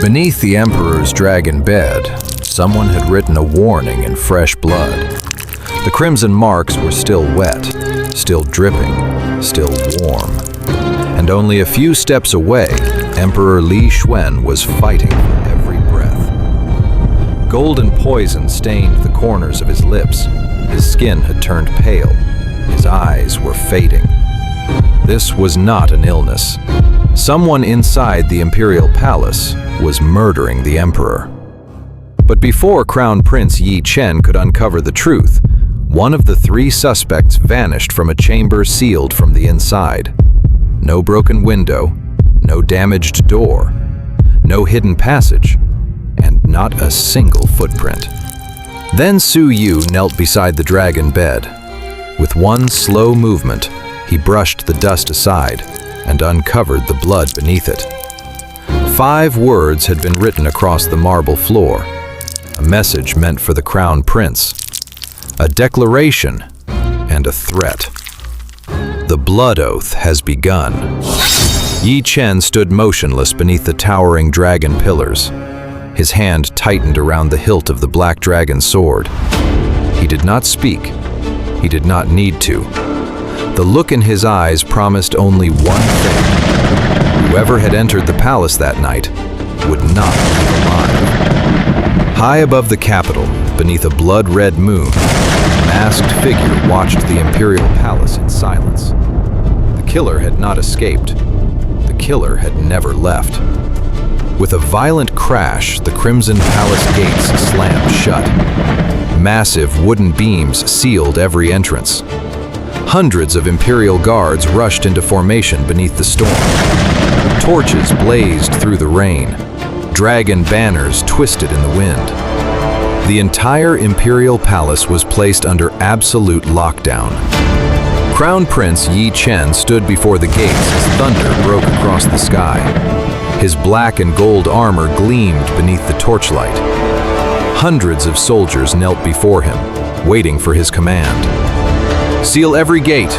Beneath the Emperor's dragon bed, someone had written a warning in fresh blood. The crimson marks were still wet, still dripping, still warm. And only a few steps away, Emperor Li Xuan was fighting for every breath. Golden poison stained the corners of his lips. His skin had turned pale. His eyes were fading. This was not an illness. Someone inside the Imperial Palace was murdering the Emperor. But before Crown Prince Ye Chen could uncover the truth, one of the three suspects vanished from a chamber sealed from the inside. No broken window, no damaged door, no hidden passage, and not a single footprint. Then Su Yu knelt beside the dragon bed. With one slow movement, he brushed the dust aside and uncovered the blood beneath it. 5 words had been written across the marble floor, a message meant for the Crown Prince, a declaration and a threat. The blood oath has begun. Ye Chen stood motionless beneath the towering dragon pillars. His hand tightened around the hilt of the black dragon sword. He did not speak. He did not need to. The look in his eyes promised only one thing. Whoever had entered the palace that night would not be alive. High above the capital, beneath a blood-red moon, a masked figure watched the Imperial Palace in silence. The killer had not escaped. The killer had never left. With a violent crash, the Crimson Palace gates slammed shut. Massive wooden beams sealed every entrance. Hundreds of Imperial guards rushed into formation beneath the storm. Torches blazed through the rain. Dragon banners twisted in the wind. The entire Imperial Palace was placed under absolute lockdown. Crown Prince Ye Chen stood before the gates as thunder broke across the sky. His black and gold armor gleamed beneath the torchlight. Hundreds of soldiers knelt before him, waiting for his command. Seal every gate.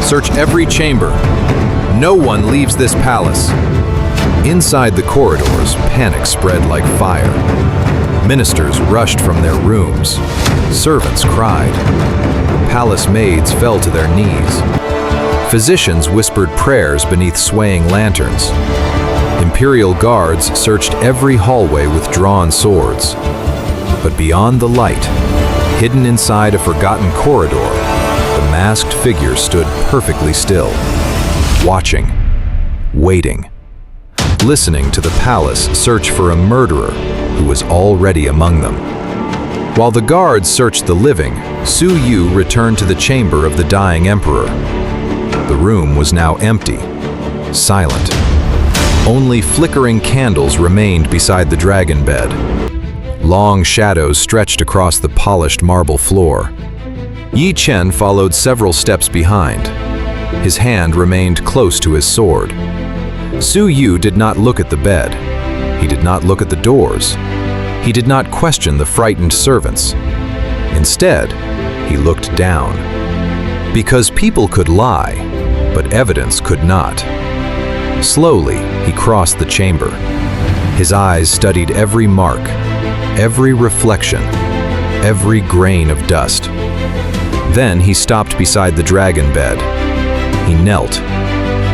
Search every chamber. No one leaves this palace. Inside the corridors, panic spread like fire. Ministers rushed from their rooms. Servants cried. Palace maids fell to their knees. Physicians whispered prayers beneath swaying lanterns. Imperial guards searched every hallway with drawn swords. But beyond the light, hidden inside a forgotten corridor, the masked figure stood perfectly still, watching, waiting, listening to the palace search for a murderer who was already among them. While the guards searched the living, Su Yu returned to the chamber of the dying emperor. The room was now empty, silent. Only flickering candles remained beside the dragon bed. Long shadows stretched across the polished marble floor. Ye Chen followed several steps behind. His hand remained close to his sword. Su Yu did not look at the bed. He did not look at the doors. He did not question the frightened servants. Instead, he looked down. Because people could lie, but evidence could not. Slowly, he crossed the chamber. His eyes studied every mark, every reflection, every grain of dust. Then he stopped beside the dragon bed. He knelt,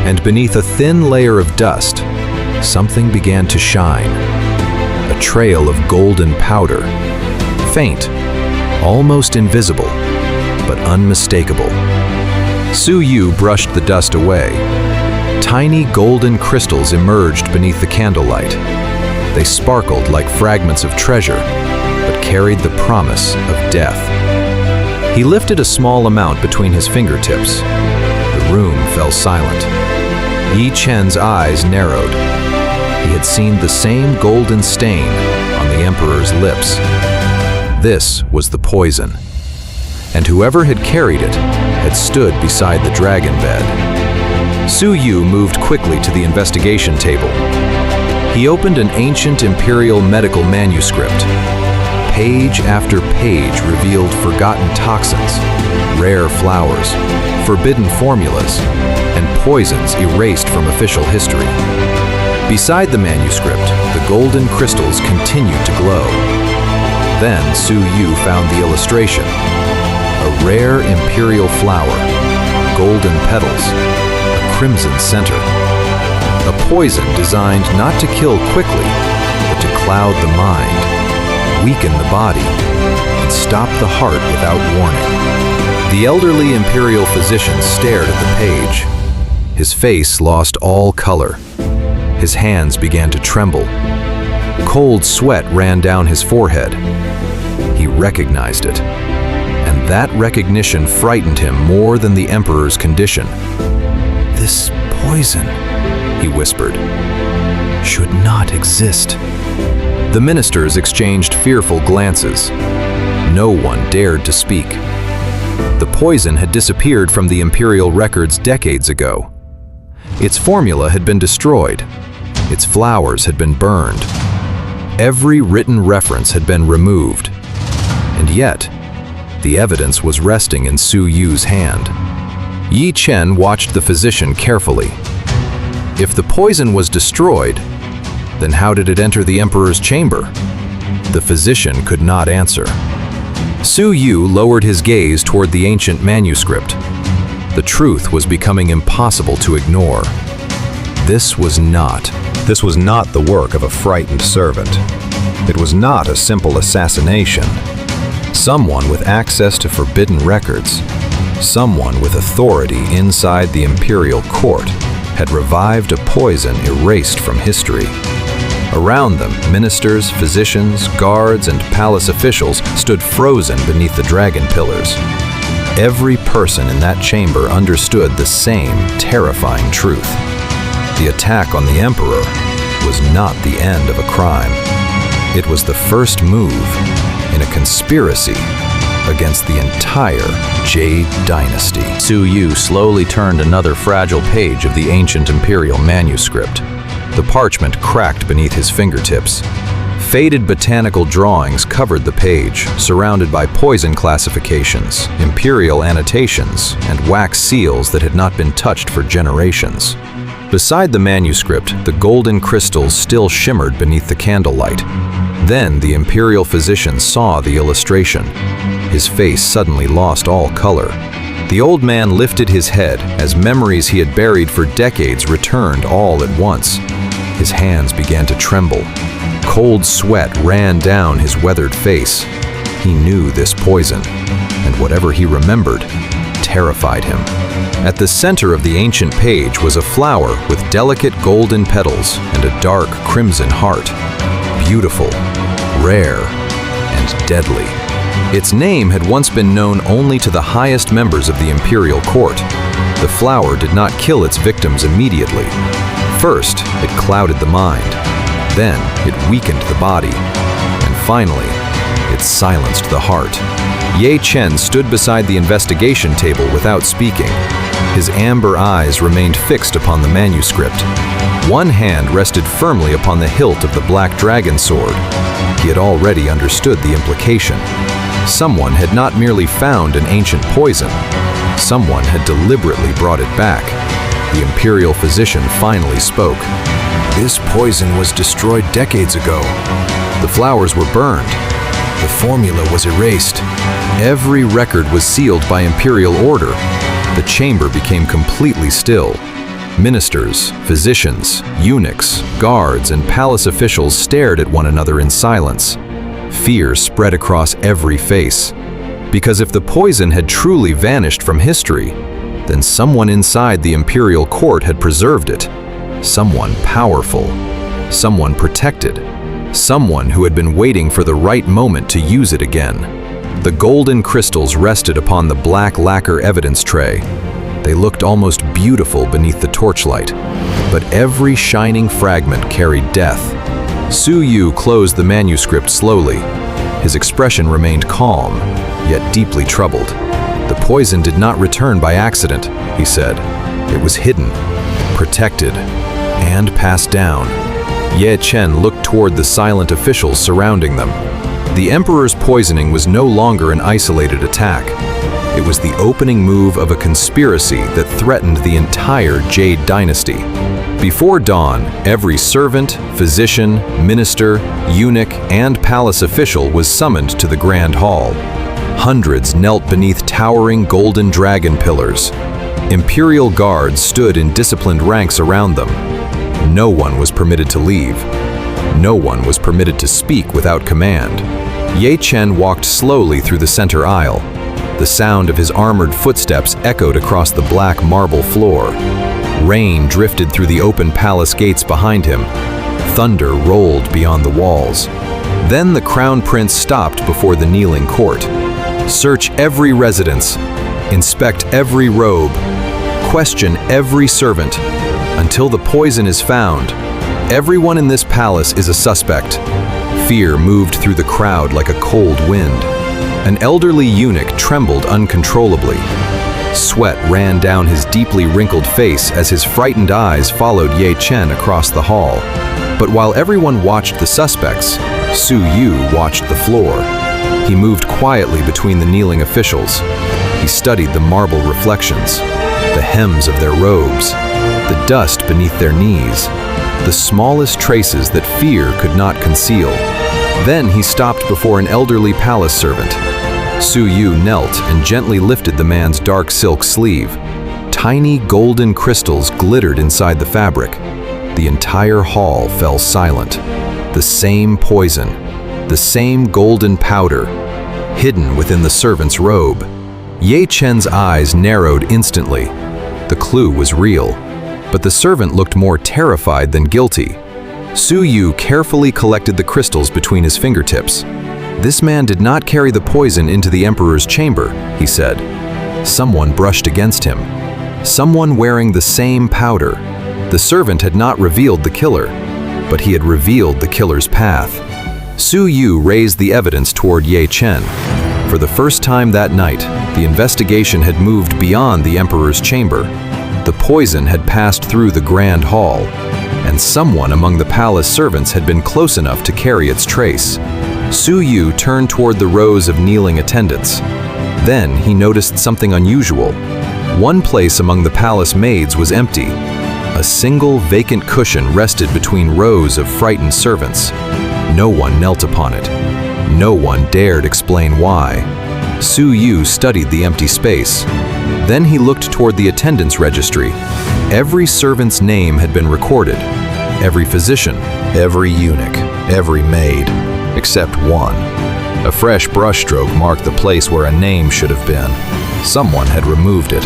and beneath a thin layer of dust, something began to shine. A trail of golden powder, faint, almost invisible, but unmistakable. Su Yu brushed the dust away. Tiny golden crystals emerged beneath the candlelight. They sparkled like fragments of treasure, but carried the promise of death. He lifted a small amount between his fingertips. The room fell silent. Ye Chen's eyes narrowed. He had seen the same golden stain on the Emperor's lips. This was the poison, and whoever had carried it had stood beside the dragon bed. Su Yu moved quickly to the investigation table. He opened an ancient imperial medical manuscript. Page after page revealed forgotten toxins, rare flowers, forbidden formulas, and poisons erased from official history. Beside the manuscript, the the golden crystals continued to glow. Then Su Yu found the illustration. A rare imperial flower, golden petals, a crimson center. A poison designed not to kill quickly, but to cloud the mind, weaken the body, and stop the heart without warning. The elderly imperial physician stared at the page. His face lost all color. His hands began to tremble. Cold sweat ran down his forehead. He recognized it. And that recognition frightened him more than the Emperor's condition. "This poison," he whispered, "should not exist." The ministers exchanged fearful glances. No one dared to speak. The poison had disappeared from the imperial records decades ago. Its formula had been destroyed. Its flowers had been burned. Every written reference had been removed. And yet, the evidence was resting in Su Yu's hand. Ye Chen watched the physician carefully. If the poison was destroyed, then how did it enter the Emperor's chamber? The physician could not answer. Su Yu lowered his gaze toward the ancient manuscript. The truth was becoming impossible to ignore. This was not the work of a frightened servant. It was not a simple assassination. Someone with access to forbidden records, someone with authority inside the imperial court, had revived a poison erased from history. Around them, ministers, physicians, guards, and palace officials stood frozen beneath the dragon pillars. Every person in that chamber understood the same terrifying truth. The attack on the Emperor was not the end of a crime. It was the first move in a conspiracy against the entire Jade Dynasty. Su Yu slowly turned another fragile page of the ancient imperial manuscript. The parchment cracked beneath his fingertips. Faded botanical drawings covered the page, surrounded by poison classifications, imperial annotations, and wax seals that had not been touched for generations. Beside the manuscript, the golden crystals still shimmered beneath the candlelight. Then the imperial physician saw the illustration. His face suddenly lost all color. The old man lifted his head as memories he had buried for decades returned all at once. His hands began to tremble. Cold sweat ran down his weathered face. He knew this poison, and whatever he remembered terrified him. At the center of the ancient page was a flower with delicate golden petals and a dark crimson heart. Beautiful, rare, and deadly. Its name had once been known only to the highest members of the imperial court. The flower did not kill its victims immediately. First, it clouded the mind. Then, it weakened the body. And finally, it silenced the heart. Ye Chen stood beside the investigation table without speaking. His amber eyes remained fixed upon the manuscript. One hand rested firmly upon the hilt of the black dragon sword. He had already understood the implication. Someone had not merely found an ancient poison. Someone had deliberately brought it back. The imperial physician finally spoke. "This poison was destroyed decades ago. The flowers were burned. The formula was erased. Every record was sealed by imperial order. The chamber became completely still. Ministers, physicians, eunuchs, guards, and palace officials stared at one another in silence. Fear spread across every face. Because if the poison had truly vanished from history, then someone inside the imperial court had preserved it. Someone powerful. Someone protected. Someone who had been waiting for the right moment to use it again. The golden crystals rested upon the black lacquer evidence tray. They looked almost beautiful beneath the torchlight, but every shining fragment carried death. Su Yu closed the manuscript slowly. His expression remained calm, yet deeply troubled. "The poison did not return by accident," he said. "It was hidden, protected, and passed down." Ye Chen looked toward the silent officials surrounding them. The Emperor's poisoning was no longer an isolated attack. It was the opening move of a conspiracy that threatened the entire Jade Dynasty. Before dawn, every servant, physician, minister, eunuch, and palace official was summoned to the grand hall. Hundreds knelt beneath towering golden dragon pillars. Imperial guards stood in disciplined ranks around them. No one was permitted to leave. No one was permitted to speak without command. Ye Chen walked slowly through the center aisle. The sound of his armored footsteps echoed across the black marble floor. Rain drifted through the open palace gates behind him. Thunder rolled beyond the walls. Then the crown prince stopped before the kneeling court. Search every residence. Inspect every robe. Question every servant. Until the poison is found, everyone in this palace is a suspect. Fear moved through the crowd like a cold wind. An elderly eunuch trembled uncontrollably. Sweat ran down his deeply wrinkled face as his frightened eyes followed Ye Chen across the hall. But while everyone watched the suspects, Su Yu watched the floor. He moved quietly between the kneeling officials. He studied the marble reflections, the hems of their robes, the dust beneath their knees, the smallest traces that fear could not conceal. Then he stopped before an elderly palace servant. Su Yu knelt and gently lifted the man's dark silk sleeve. Tiny golden crystals glittered inside the fabric. The entire hall fell silent. The same poison, the same golden powder, hidden within the servant's robe. Ye Chen's eyes narrowed instantly. The clue was real, but the servant looked more terrified than guilty. Su Yu carefully collected the crystals between his fingertips. This man did not carry the poison into the emperor's chamber, he said. Someone brushed against him. Someone wearing the same powder. The servant had not revealed the killer, but he had revealed the killer's path. Su Yu raised the evidence toward Ye Chen. For the first time that night, the investigation had moved beyond the emperor's chamber. The poison had passed through the grand hall, and someone among the palace servants had been close enough to carry its trace. Su Yu turned toward the rows of kneeling attendants. Then he noticed something unusual. One place among the palace maids was empty. A single vacant cushion rested between rows of frightened servants. No one knelt upon it. No one dared explain why. Su Yu studied the empty space. Then he looked toward the attendance registry. Every servant's name had been recorded. Every physician, every eunuch, every maid, except one. A fresh brushstroke marked the place where a name should have been. Someone had removed it.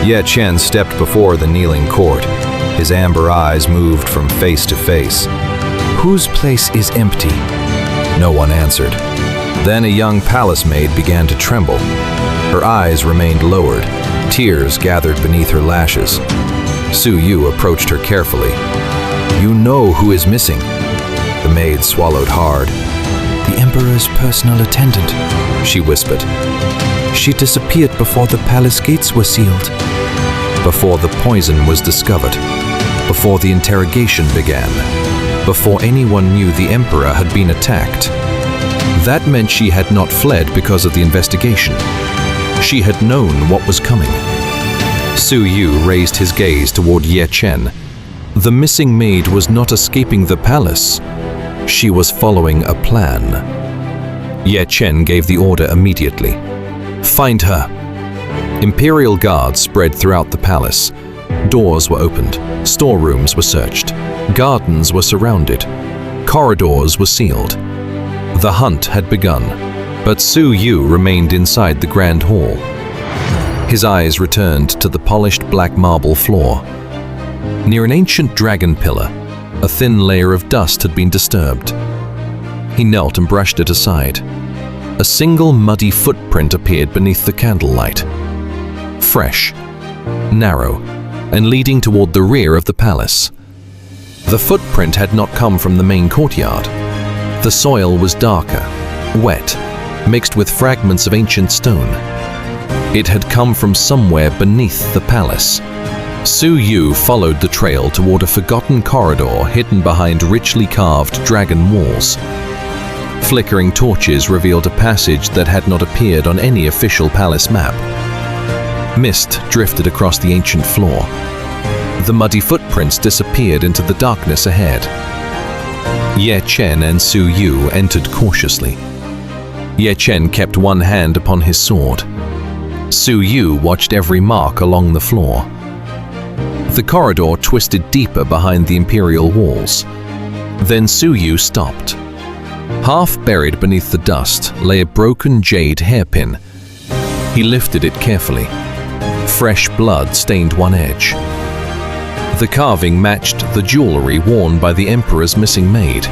Ye Chen stepped before the kneeling court. His amber eyes moved from face to face. Whose place is empty? No one answered. Then a young palace maid began to tremble. Her eyes remained lowered. Tears gathered beneath her lashes. Su Yu approached her carefully. You know who is missing. The maid swallowed hard. The Emperor's personal attendant, she whispered. She disappeared before the palace gates were sealed. Before the poison was discovered. Before the interrogation began. Before anyone knew the Emperor had been attacked. That meant she had not fled because of the investigation. She had known what was coming. Su Yu raised his gaze toward Ye Chen. The missing maid was not escaping the palace. She was following a plan. Ye Chen gave the order immediately. Find her. Imperial guards spread throughout the palace. Doors were opened. Storerooms were searched. Gardens were surrounded. Corridors were sealed. The hunt had begun, but Su Yu remained inside the grand hall. His eyes returned to the polished black marble floor. Near an ancient dragon pillar, a thin layer of dust had been disturbed. He knelt and brushed it aside. A single muddy footprint appeared beneath the candlelight. Fresh, narrow, and leading toward the rear of the palace. The footprint had not come from the main courtyard. The soil was darker, wet, mixed with fragments of ancient stone. It had come from somewhere beneath the palace. Su Yu followed the trail toward a forgotten corridor hidden behind richly carved dragon walls. Flickering torches revealed a passage that had not appeared on any official palace map. Mist drifted across the ancient floor. The muddy footprints disappeared into the darkness ahead. Ye Chen and Su Yu entered cautiously. Ye Chen kept one hand upon his sword. Su Yu watched every mark along the floor. The corridor twisted deeper behind the Imperial walls. Then Su Yu stopped. Half buried beneath the dust lay a broken jade hairpin. He lifted it carefully. Fresh blood stained one edge. The carving matched the jewelry worn by the Emperor's missing maid.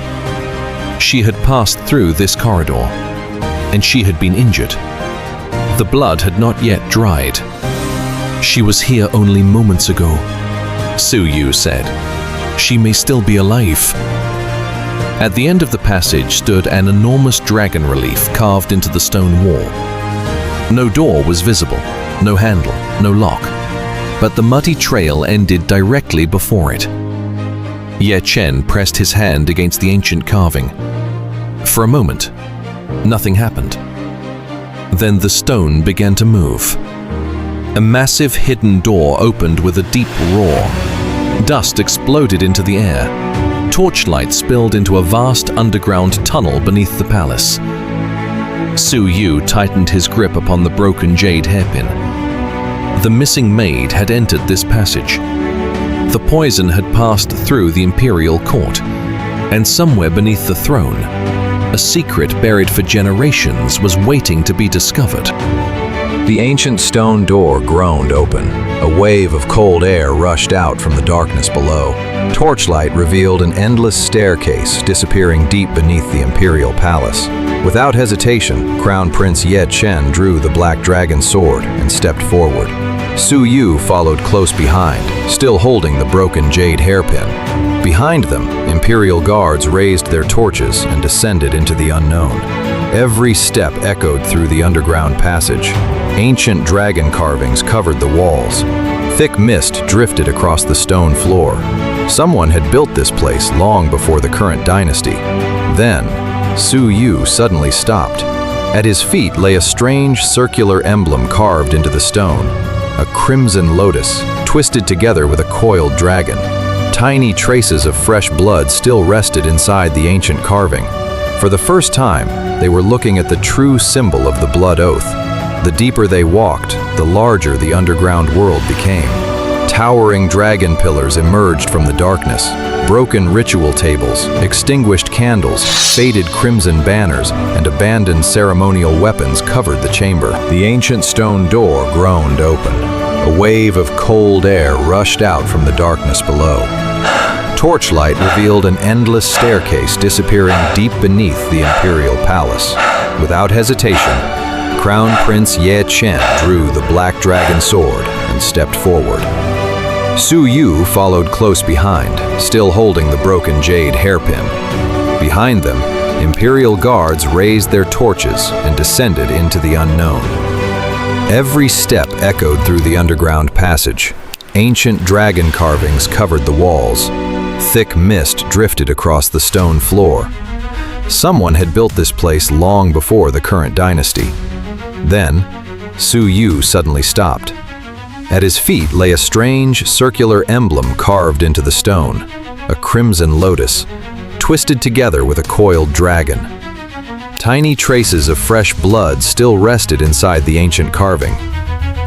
She had passed through this corridor, and she had been injured. The blood had not yet dried. She was here only moments ago, Su Yu said. She may still be alive. At the end of the passage stood an enormous dragon relief carved into the stone wall. No door was visible, no handle, no lock, but the muddy trail ended directly before it. Ye Chen pressed his hand against the ancient carving. For a moment, nothing happened. Then the stone began to move. A massive hidden door opened with a deep roar. Dust exploded into the air. Torchlight spilled into a vast underground tunnel beneath the palace. Su Yu tightened his grip upon the broken jade hairpin. The missing maid had entered this passage. The poison had passed through the Imperial court, and somewhere beneath the throne, a secret buried for generations was waiting to be discovered. The ancient stone door groaned open. A wave of cold air rushed out from the darkness below. Torchlight revealed an endless staircase disappearing deep beneath the Imperial Palace. Without hesitation, Crown Prince Ye Chen drew the black dragon sword and stepped forward. Su Yu followed close behind, still holding the broken jade hairpin. Behind them, Imperial guards raised their torches and descended into the unknown. Every step echoed through the underground passage. Ancient dragon carvings covered the walls. Thick mist drifted across the stone floor. Someone had built this place long before the current dynasty. Then, Su Yu suddenly stopped. At his feet lay a strange circular emblem carved into the stone. A crimson lotus, twisted together with a coiled dragon. Tiny traces of fresh blood still rested inside the ancient carving. For the first time, they were looking at the true symbol of the blood oath. The deeper they walked, the larger the underground world became. Towering dragon pillars emerged from the darkness. Broken ritual tables, extinguished candles, faded crimson banners, and abandoned ceremonial weapons covered the chamber. The ancient stone door groaned open. A wave of cold air rushed out from the darkness below. Torchlight revealed an endless staircase disappearing deep beneath the Imperial Palace. Without hesitation, Crown Prince Ye Chen drew the black dragon sword and stepped forward. Su Yu followed close behind, still holding the broken jade hairpin. Behind them, Imperial guards raised their torches and descended into the unknown. Every step echoed through the underground passage. Ancient dragon carvings covered the walls. Thick mist drifted across the stone floor. Someone had built this place long before the current dynasty. Then, Su Yu suddenly stopped. At his feet lay a strange circular emblem carved into the stone, a crimson lotus, twisted together with a coiled dragon. Tiny traces of fresh blood still rested inside the ancient carving.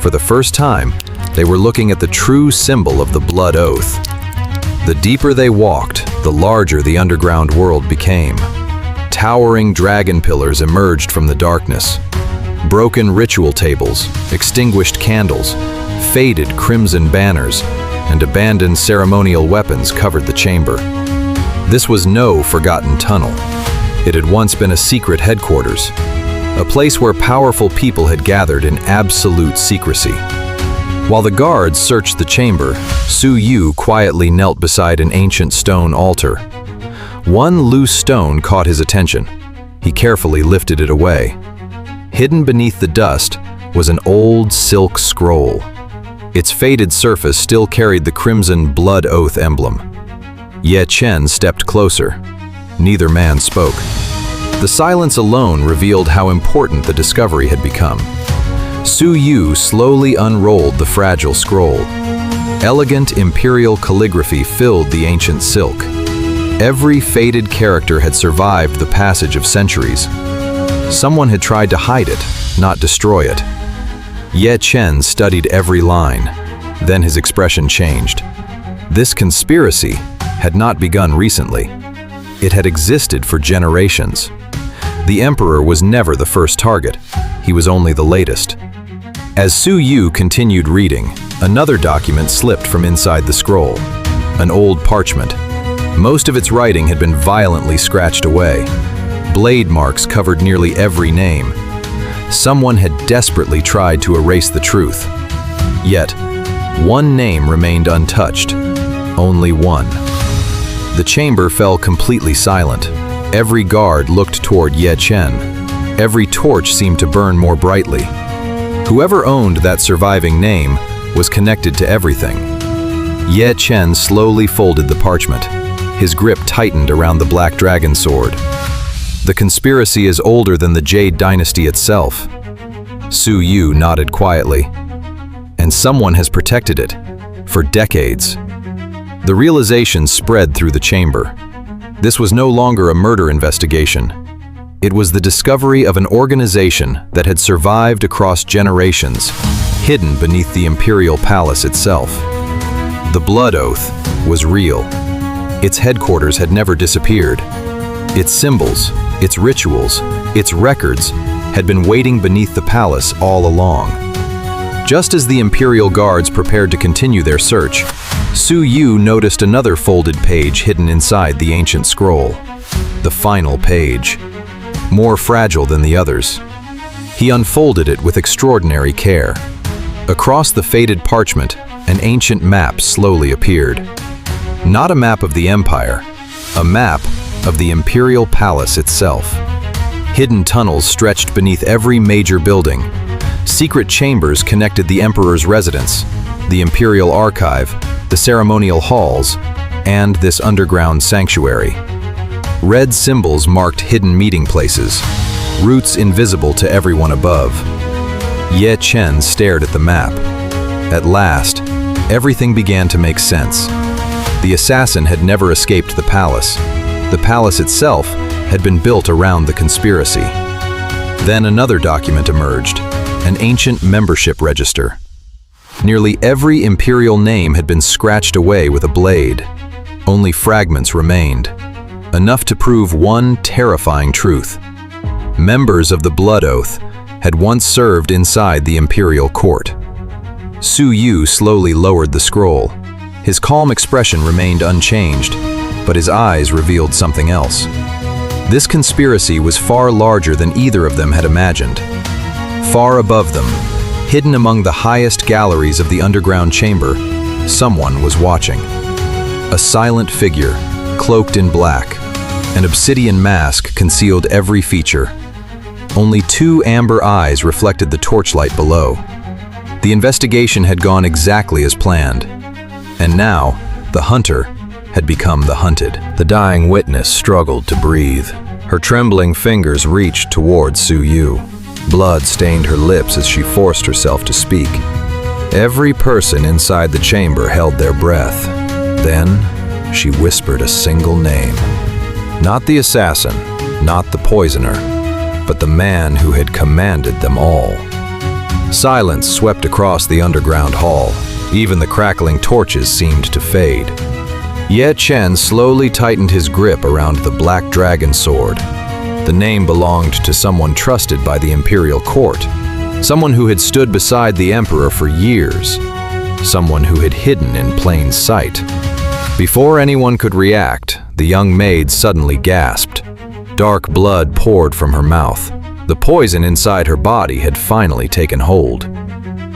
For the first time, they were looking at the true symbol of the blood oath. The deeper they walked, the larger the underground world became. Towering dragon pillars emerged from the darkness. Broken ritual tables, extinguished candles, faded crimson banners, and abandoned ceremonial weapons covered the chamber. This was no forgotten tunnel. It had once been a secret headquarters, a place where powerful people had gathered in absolute secrecy. While the guards searched the chamber, Su Yu quietly knelt beside an ancient stone altar. One loose stone caught his attention. He carefully lifted it away. Hidden beneath the dust was an old silk scroll. Its faded surface still carried the crimson blood oath emblem. Ye Chen stepped closer. Neither man spoke. The silence alone revealed how important the discovery had become. Su Yu slowly unrolled the fragile scroll. Elegant imperial calligraphy filled the ancient silk. Every faded character had survived the passage of centuries. Someone had tried to hide it, not destroy it. Ye Chen studied every line. Then his expression changed. This conspiracy had not begun recently. It had existed for generations. The emperor was never the first target. He was only the latest. As Su Yu continued reading, another document slipped from inside the scroll. An old parchment. Most of its writing had been violently scratched away. Blade marks covered nearly every name. Someone had desperately tried to erase the truth. Yet, one name remained untouched. Only one. The chamber fell completely silent. Every guard looked toward Ye Chen. Every torch seemed to burn more brightly. Whoever owned that surviving name was connected to everything. Ye Chen slowly folded the parchment. His grip tightened around the black dragon sword. The conspiracy is older than the Jade Dynasty itself. Su Yu nodded quietly. And someone has protected it for decades. The realization spread through the chamber. This was no longer a murder investigation. It was the discovery of an organization that had survived across generations, hidden beneath the Imperial Palace itself. The Blood Oath was real. Its headquarters had never disappeared. Its symbols, its rituals, its records had been waiting beneath the palace all along. Just as the Imperial Guards prepared to continue their search, Su Yu noticed another folded page hidden inside the ancient scroll. The final page. More fragile than the others. He unfolded it with extraordinary care. Across the faded parchment, an ancient map slowly appeared. Not a map of the Empire, a map of the Imperial Palace itself. Hidden tunnels stretched beneath every major building. Secret chambers connected the Emperor's residence, the Imperial Archive, the ceremonial halls, and this underground sanctuary. Red symbols marked hidden meeting places, routes invisible to everyone above. Ye Chen stared at the map. At last, everything began to make sense. The assassin had never escaped the palace. The palace itself had been built around the conspiracy. Then another document emerged, an ancient membership register. Nearly every imperial name had been scratched away with a blade. Only fragments remained, enough to prove one terrifying truth. Members of the Blood Oath had once served inside the imperial court. Su Yu slowly lowered the scroll. His calm expression remained unchanged, but his eyes revealed something else. This conspiracy was far larger than either of them had imagined. Far above them, hidden among the highest galleries of the underground chamber, someone was watching. A silent figure, cloaked in black. An obsidian mask concealed every feature. Only two amber eyes reflected the torchlight below. The investigation had gone exactly as planned. And now, the hunter had become the hunted. The dying witness struggled to breathe. Her trembling fingers reached towards Su Yu. Blood stained her lips as she forced herself to speak. Every person inside the chamber held their breath. Then, she whispered a single name. Not the assassin, not the poisoner, but the man who had commanded them all. Silence swept across the underground hall. Even the crackling torches seemed to fade. Ye Chen slowly tightened his grip around the black dragon sword. The name belonged to someone trusted by the imperial court, someone who had stood beside the emperor for years, someone who had hidden in plain sight. Before anyone could react, the young maid suddenly gasped. Dark blood poured from her mouth. The poison inside her body had finally taken hold.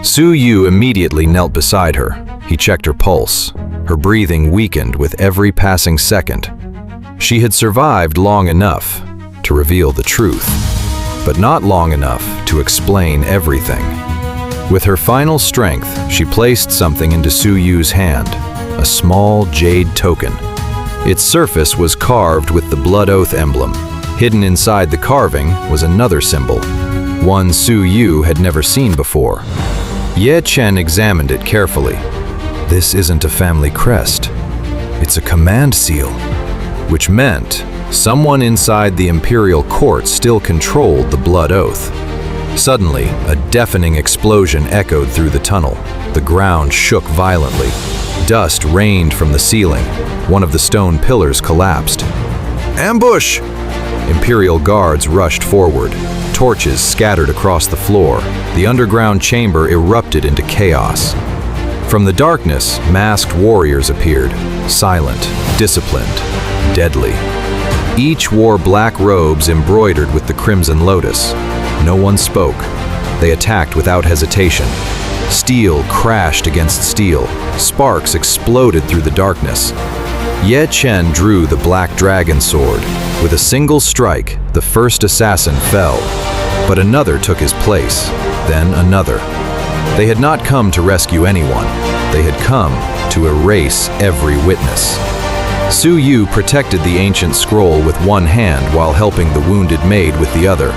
Su Yu immediately knelt beside her. He checked her pulse. Her breathing weakened with every passing second. She had survived long enough to reveal the truth, but not long enough to explain everything. With her final strength, she placed something into Su Yu's hand, a small jade token. Its surface was carved with the Blood Oath emblem. Hidden inside the carving was another symbol, one Su Yu had never seen before. Ye Chen examined it carefully. This isn't a family crest. It's a command seal, which meant someone inside the imperial court still controlled the blood oath. Suddenly, a deafening explosion echoed through the tunnel. The ground shook violently. Dust rained from the ceiling. One of the stone pillars collapsed. Ambush! Imperial guards rushed forward. Torches scattered across the floor. The underground chamber erupted into chaos. From the darkness, masked warriors appeared, silent, disciplined, deadly. Each wore black robes embroidered with the crimson lotus. No one spoke. They attacked without hesitation. Steel crashed against steel. Sparks exploded through the darkness. Ye Chen drew the black dragon sword. With a single strike, the first assassin fell. But another took his place, then another. They had not come to rescue anyone. They had come to erase every witness. Su Yu protected the ancient scroll with one hand while helping the wounded maid with the other.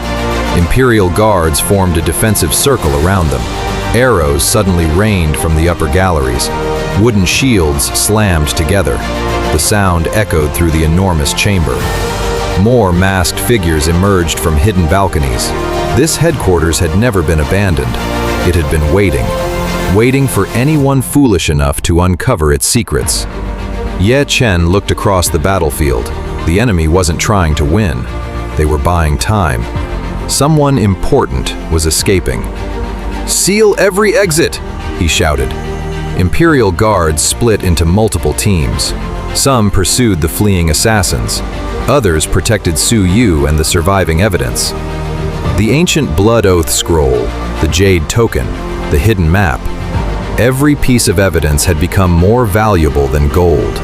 Imperial guards formed a defensive circle around them. Arrows suddenly rained from the upper galleries. Wooden shields slammed together. The sound echoed through the enormous chamber. More masked figures emerged from hidden balconies. This headquarters had never been abandoned. It had been waiting for anyone foolish enough to uncover its secrets. Ye Chen looked across the battlefield. The enemy wasn't trying to win. They were buying time. Someone important was escaping. "Seal every exit!" he shouted. Imperial guards split into multiple teams. Some pursued the fleeing assassins. Others protected Su Yu and the surviving evidence. The ancient blood oath scroll, the Jade token, the hidden map. Every piece of evidence had become more valuable than gold.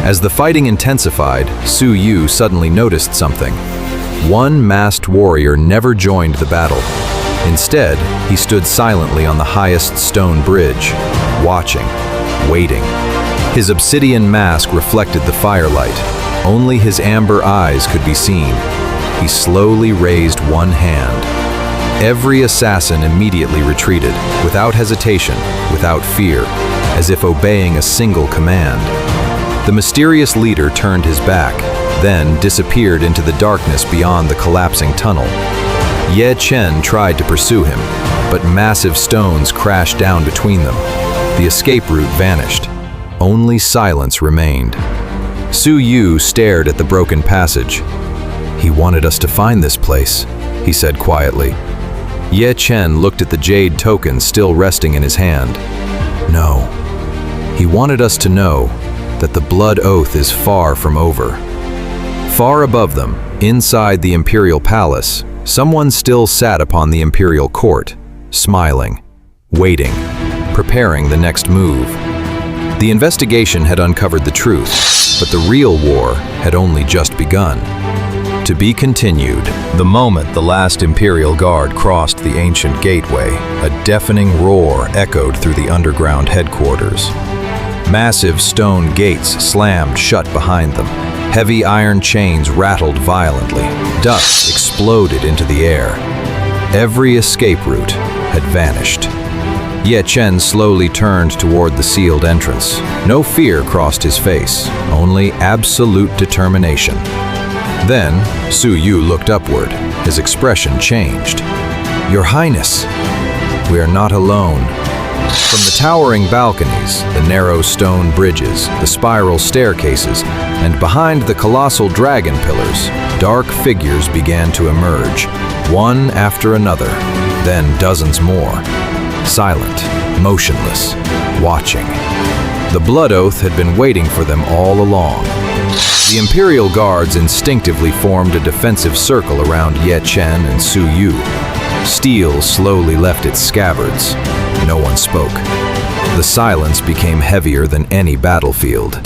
As the fighting intensified, Su Yu suddenly noticed something. One masked warrior never joined the battle. Instead, he stood silently on the highest stone bridge, watching, waiting. His obsidian mask reflected the firelight. Only his amber eyes could be seen. He slowly raised one hand. Every assassin immediately retreated, without hesitation, without fear, as if obeying a single command. The mysterious leader turned his back, then disappeared into the darkness beyond the collapsing tunnel. Ye Chen tried to pursue him, but massive stones crashed down between them. The escape route vanished. Only silence remained. Su Yu stared at the broken passage. "He wanted us to find this place," he said quietly. Ye Chen looked at the jade token still resting in his hand. "No. He wanted us to know that the blood oath is far from over." Far above them, inside the Imperial Palace, someone still sat upon the Imperial Court, smiling, waiting, preparing the next move. The investigation had uncovered the truth, but the real war had only just begun. To be continued. The moment the last Imperial Guard crossed the ancient gateway, a deafening roar echoed through the underground headquarters. Massive stone gates slammed shut behind them. Heavy iron chains rattled violently. Dust exploded into the air. Every escape route had vanished. Ye Chen slowly turned toward the sealed entrance. No fear crossed his face, only absolute determination. Then, Su Yu looked upward. His expression changed. "Your Highness, we are not alone." From the towering balconies, the narrow stone bridges, the spiral staircases, and behind the colossal dragon pillars, dark figures began to emerge, one after another, then dozens more. Silent, motionless, watching. The blood oath had been waiting for them all along. The Imperial Guards instinctively formed a defensive circle around Ye Chen and Su Yu. Steel slowly left its scabbards. No one spoke. The silence became heavier than any battlefield.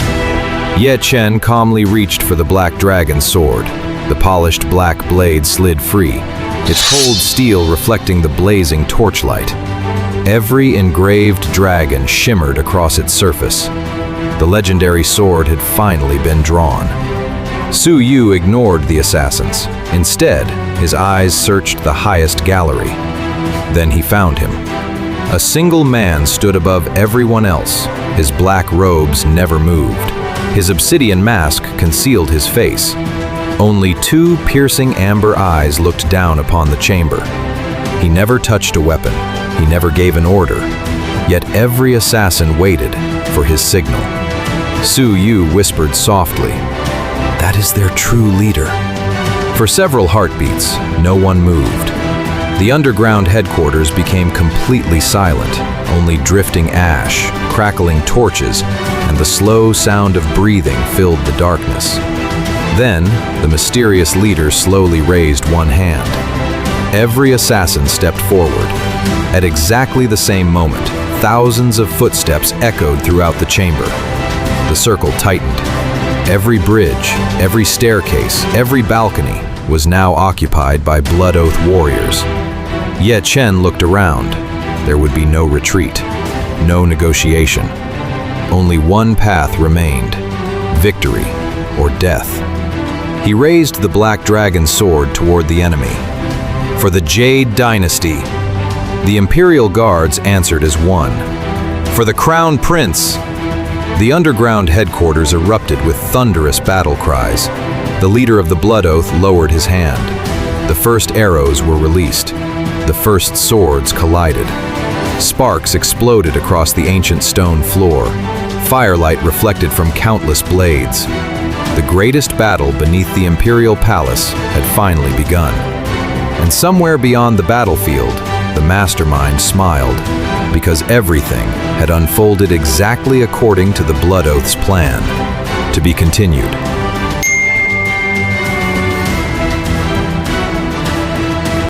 Ye Chen calmly reached for the black dragon sword. The polished black blade slid free, its cold steel reflecting the blazing torchlight. Every engraved dragon shimmered across its surface. The legendary sword had finally been drawn. Su Yu ignored the assassins. Instead, his eyes searched the highest gallery. Then he found him. A single man stood above everyone else. His black robes never moved. His obsidian mask concealed his face. Only two piercing amber eyes looked down upon the chamber. He never touched a weapon. He never gave an order. Yet every assassin waited for his signal. Su Yu whispered softly, "That is their true leader." For several heartbeats, no one moved. The underground headquarters became completely silent, only drifting ash, crackling torches, and the slow sound of breathing filled the darkness. Then, the mysterious leader slowly raised one hand. Every assassin stepped forward. At exactly the same moment, thousands of footsteps echoed throughout the chamber. The circle tightened. Every bridge, every staircase, every balcony was now occupied by Blood Oath warriors. Ye Chen looked around. There would be no retreat, no negotiation. Only one path remained: victory or death. He raised the Black Dragon sword toward the enemy. For the Jade Dynasty. The Imperial Guards answered as one. For the Crown Prince. The underground headquarters erupted with thunderous battle cries. The leader of the Blood Oath lowered his hand. The first arrows were released. The first swords collided. Sparks exploded across the ancient stone floor. Firelight reflected from countless blades. The greatest battle beneath the Imperial Palace had finally begun. And somewhere beyond the battlefield, the mastermind smiled, because everything had unfolded exactly according to the Blood Oath's plan. To be continued.